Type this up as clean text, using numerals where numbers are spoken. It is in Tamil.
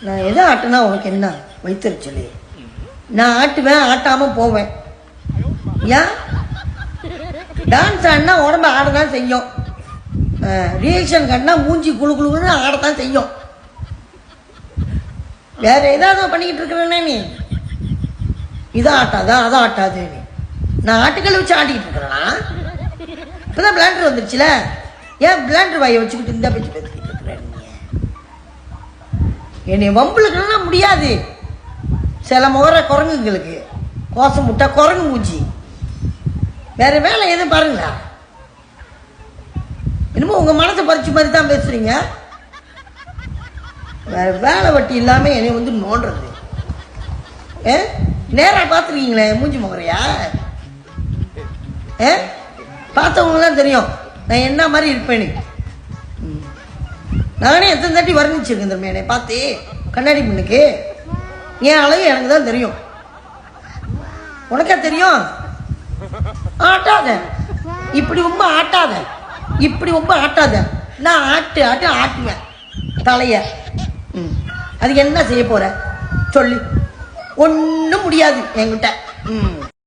நான் எதை ஆட்டினா உனக்கு என்ன வைத்தறிச்சலே? நான் ஆட்டுவேன், ஆட்டாமல் போவேன். ஏன் டான்ஸ் ஆடினா உடம்பு ஆடதான் செய்யும், ரியாக்ஷன் கட்டினா மூஞ்சி குழு குழுன்னு ஆடத்தான் செய்யும். வேற ஏதாவது பண்ணிக்கிட்டு இருக்கிறேன்னே நீ இதை ஆட்டாதா அதை ஆட்டாது. நான் ஆட்டுக்களை வச்சு ஆட்டிக்கிட்டு இருக்கிறேன்னா இப்பதான் பிளாண்டர் வந்துருச்சுல, ஏன் பிளாண்டர் வாயை வச்சுக்கிட்டு இந்த பேச்சு பேசிக்கிட்டு இருக்கிறேன்? என்னை வம்புலுக்குன்னா முடியாது. சில முகர குரங்குங்களுக்கு கோசம் முட்டை குரங்கு மூஞ்சி. வேற வேலை எதுவும் பாருங்க. என்னமோ உங்க மனசை பறிச்சு மாதிரி தான் பேசுறீங்க. வேற வேலை வட்டி இல்லாம என்னை வந்து நோண்டுறது. நேரா பார்த்துருக்கீங்களே மூஞ்சி முகரையா? பார்த்தவங்களுக்கு தான் தெரியும் நான் என்ன மாதிரி இருப்பேன்னு. நானே எத்தனை தாட்டி வர்ணிச்சிருக்கேன் தெரியுமா என்னை பார்த்து கண்ணாடி முன்னுக்கு. என் அழகு எனக்கு தான் தெரியும். உனக்கே தெரியும். ஆட்டாத, இப்படி ரொம்ப ஆட்டாத, இப்படி ரொம்ப ஆட்டாத. நான் ஆட்டு ஆட்டு ஆட்டுவேன் தலைய. அதுக்கு என்ன செய்ய போற சொல்லு? ஒன்றும் முடியாது என்கிட்ட.